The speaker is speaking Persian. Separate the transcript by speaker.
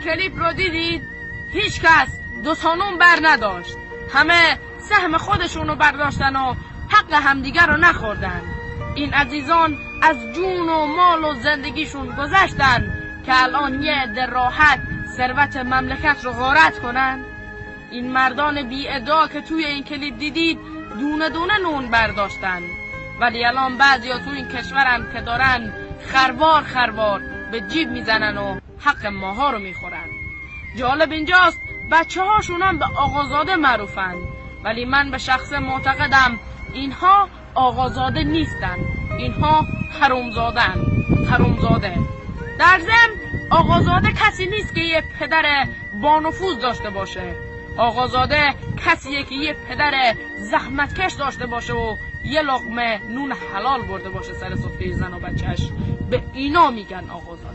Speaker 1: کلیپ رو دیدید؟ هیچ کس 2 تا نون بر نداشت. همه سهم خودشونو برداشتن و حق همدیگر رو نخوردن. این عزیزان از جون و مال و زندگیشون گذشتن که الان یه عده راحت ثروت مملکت رو غارت کنن. این مردان بی ادعا که توی این کلیپ دیدید دونه دونه نون برداشتن، ولی الان بعضیا تو این کشورن که دارن خروار به جیب میزنن و حق ماها رو میخورن. جالب اینجاست بچه هاشون هم به آقازاده معروفن، ولی من به شخص معتقدم اینها آقازاده نیستن، اینها حرومزاده. در ضمن آقازاده کسی نیست که یه پدر بانفوذ داشته باشه. آقازاده کسیه که یه پدر زحمتکش داشته باشه و یه لقمه نون حلال برده باشه سر سفره زن و بچهش. به اینا میگن آقازاده.